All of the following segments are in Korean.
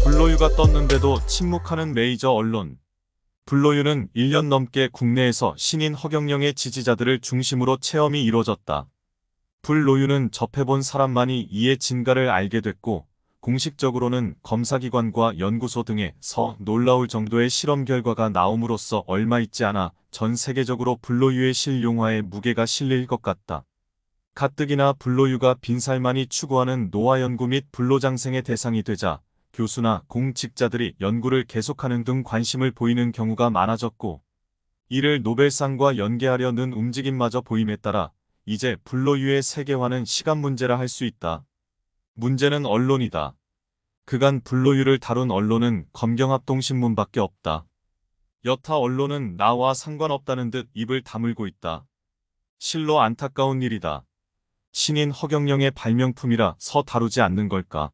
불로유가 떴는데도 침묵하는 메이저 언론. 불로유는 1년 넘게 국내에서 신인 허경영의 지지자들을 중심으로 체험이 이뤄졌다. 불로유는 접해본 사람만이 이의 진가를 알게 됐고, 공식적으로는 검사기관과 연구소 등에서 놀라울 정도의 실험 결과가 나옴으로써 얼마 있지 않아 전 세계적으로 불로유의 실용화에 무게가 실릴 것 같다. 가뜩이나 불로유가 빈살만이 추구하는 노화 연구 및 불로장생의 대상이 되자 교수나 공직자들이 연구를 계속하는 등 관심을 보이는 경우가 많아졌고, 이를 노벨상과 연계하려는 움직임마저 보임에 따라 이제 불로유의 세계화는 시간 문제라 할 수 있다. 문제는 언론이다. 그간 불로유를 다룬 언론은 검경합동신문밖에 없다. 여타 언론은 나와 상관없다는 듯 입을 다물고 있다. 실로 안타까운 일이다. 신인 허경영의 발명품이라 서 다루지 않는 걸까?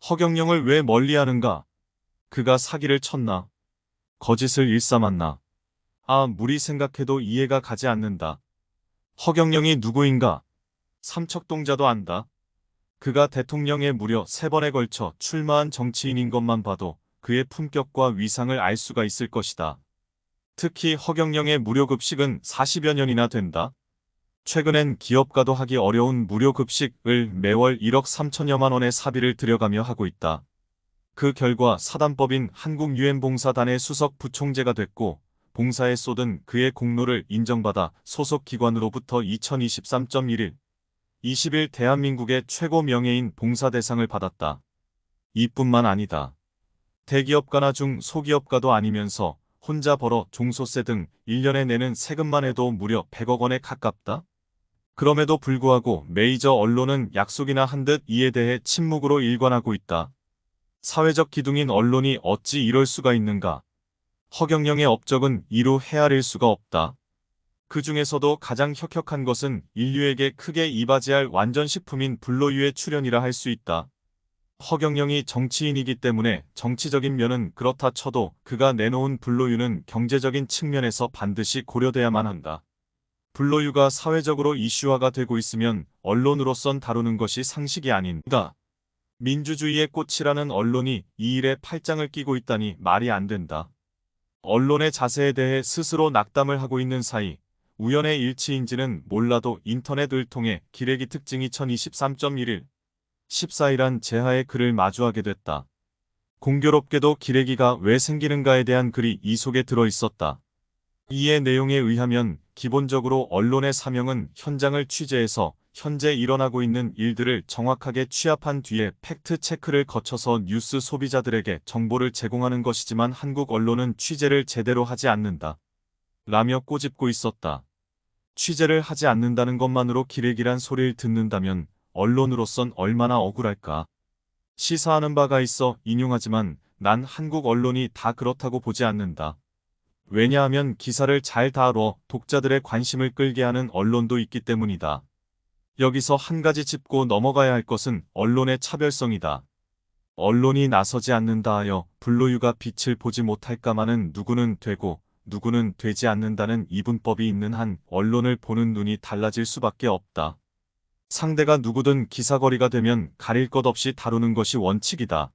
허경영을 왜 멀리하는가? 그가 사기를 쳤나? 거짓을 일삼았나? 아무리 생각해도 이해가 가지 않는다. 허경영이 누구인가? 삼척동자도 안다. 그가 대통령에 무려 3번에 걸쳐 출마한 정치인인 것만 봐도 그의 품격과 위상을 알 수가 있을 것이다. 특히 허경영의 무료급식은 40여 년이나 된다. 최근엔 기업가도 하기 어려운 무료급식을 매월 1억 3천여만 원의 사비를 들여가며 하고 있다. 그 결과 사단법인 한국유엔봉사단의 수석 부총재가 됐고, 봉사에 쏟은 그의 공로를 인정받아 소속 기관으로부터 2023.1일 20일 대한민국의 최고 명예인 봉사대상을 받았다. 이뿐만 아니다. 대기업가나 중소기업가도 아니면서 혼자 벌어 종소세 등 1년에 내는 세금만 해도 무려 100억 원에 가깝다. 그럼에도 불구하고 메이저 언론은 약속이나 한 듯 이에 대해 침묵으로 일관하고 있다. 사회적 기둥인 언론이 어찌 이럴 수가 있는가? 허경영의 업적은 이루 헤아릴 수가 없다. 그 중에서도 가장 혁혁한 것은 인류에게 크게 이바지할 완전식품인 불로유의 출현이라 할 수 있다. 허경영이 정치인이기 때문에 정치적인 면은 그렇다 쳐도 그가 내놓은 불로유는 경제적인 측면에서 반드시 고려돼야만 한다. 불로유가 사회적으로 이슈화가 되고 있으면 언론으로선 다루는 것이 상식이 아닌가. 민주주의의 꽃이라는 언론이 이 일에 팔짱을 끼고 있다니 말이 안 된다. 언론의 자세에 대해 스스로 낙담을 하고 있는 사이 우연의 일치인지는 몰라도 인터넷을 통해 기레기 특징 2023.1일 14일한 제하의 글을 마주하게 됐다. 공교롭게도 기레기가 왜 생기는가에 대한 글이 이 속에 들어 있었다. 이의 내용에 의하면 기본적으로 언론의 사명은 현장을 취재해서 현재 일어나고 있는 일들을 정확하게 취합한 뒤에 팩트 체크를 거쳐서 뉴스 소비자들에게 정보를 제공하는 것이지만 한국 언론은 취재를 제대로 하지 않는다. 라며 꼬집고 있었다. 취재를 하지 않는다는 것만으로 기레기란 소리를 듣는다면 언론으로선 얼마나 억울할까. 시사하는 바가 있어 인용하지만 난 한국 언론이 다 그렇다고 보지 않는다. 왜냐하면 기사를 잘 다뤄 독자들의 관심을 끌게 하는 언론도 있기 때문이다. 여기서 한 가지 짚고 넘어가야 할 것은 언론의 차별성이다. 언론이 나서지 않는다 하여 불로유가 빛을 보지 못할까마는 누구는 되고 누구는 되지 않는다는 이분법이 있는 한 언론을 보는 눈이 달라질 수밖에 없다. 상대가 누구든 기사거리가 되면 가릴 것 없이 다루는 것이 원칙이다.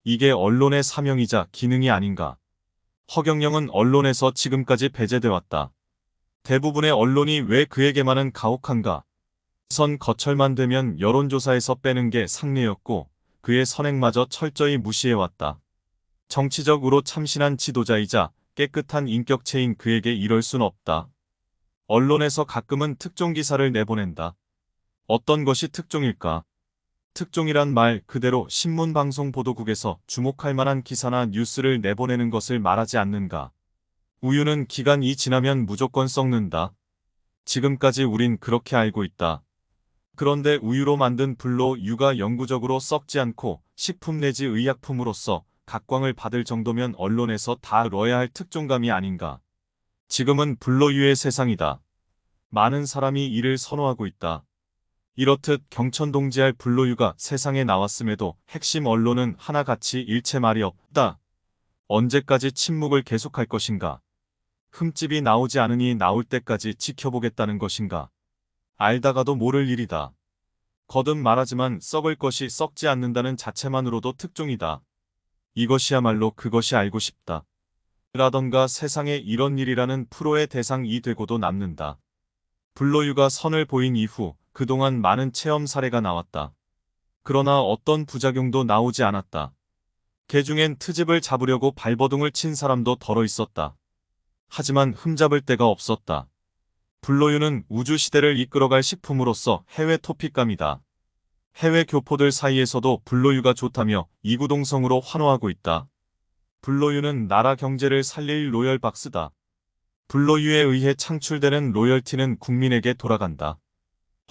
이게 언론의 사명이자 기능이 아닌가. 허경영은 언론에서 지금까지 배제돼 왔다. 대부분의 언론이 왜 그에게만은 가혹한가? 선 거철만 되면 여론조사에서 빼는 게 상례였고 그의 선행마저 철저히 무시해왔다. 정치적으로 참신한 지도자이자 깨끗한 인격체인 그에게 이럴 순 없다. 언론에서 가끔은 특종 기사를 내보낸다. 어떤 것이 특종일까? 특종이란 말 그대로 신문 방송 보도국에서 주목할 만한 기사나 뉴스를 내보내는 것을 말하지 않는가. 우유는 기간이 지나면 무조건 썩는다. 지금까지 우린 그렇게 알고 있다. 그런데 우유로 만든 불로유가 영구적으로 썩지 않고 식품 내지 의약품으로서 각광을 받을 정도면 언론에서 다뤄야 할 특종감이 아닌가. 지금은 불로유의 세상이다. 많은 사람이 이를 선호하고 있다. 이렇듯 경천동지할 불로유가 세상에 나왔음에도 핵심 언론은 하나같이 일체 말이 없다. 언제까지 침묵을 계속할 것인가? 흠집이 나오지 않으니 나올 때까지 지켜보겠다는 것인가? 알다가도 모를 일이다. 거듭 말하지만 썩을 것이 썩지 않는다는 자체만으로도 특종이다. 이것이야말로 그것이 알고 싶다. 라던가 세상에 이런 일이라는 프로의 대상이 되고도 남는다. 블로유가 선을 보인 이후 그동안 많은 체험 사례가 나왔다. 그러나 어떤 부작용도 나오지 않았다. 개중엔 트집을 잡으려고 발버둥을 친 사람도 덜어 있었다. 하지만 흠잡을 데가 없었다. 블로유는 우주시대를 이끌어갈 식품으로서 해외 토픽감이다. 해외 교포들 사이에서도 블로유가 좋다며 이구동성으로 환호하고 있다. 블로유는 나라 경제를 살릴 로열박스다. 블로유에 의해 창출되는 로열티는 국민에게 돌아간다.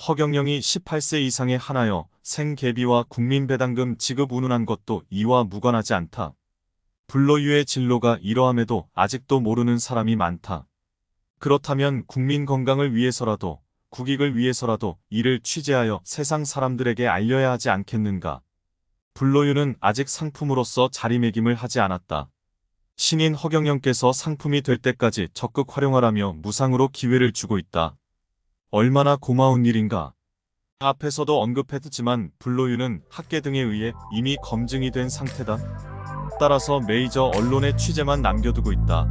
허경영이 18세 이상의 하나여 생계비와 국민배당금 지급 운운한 것도 이와 무관하지 않다. 블로유의 진로가 이러함에도 아직도 모르는 사람이 많다. 그렇다면 국민 건강을 위해서라도 국익을 위해서라도 이를 취재하여 세상 사람들에게 알려야 하지 않겠는가. 블로유는 아직 상품으로서 자리매김을 하지 않았다. 신인 허경영께서 상품이 될 때까지 적극 활용하라며 무상으로 기회를 주고 있다. 얼마나 고마운 일인가. 앞에서도 언급했지만 블로유는 학계 등에 의해 이미 검증이 된 상태다. 따라서 메이저 언론의 취재만 남겨두고 있다.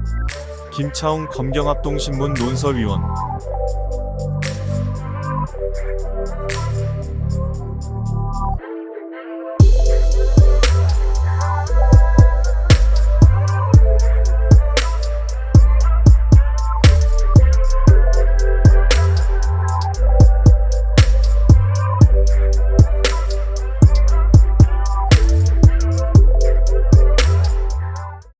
김차웅 검경합동신문 논설위원.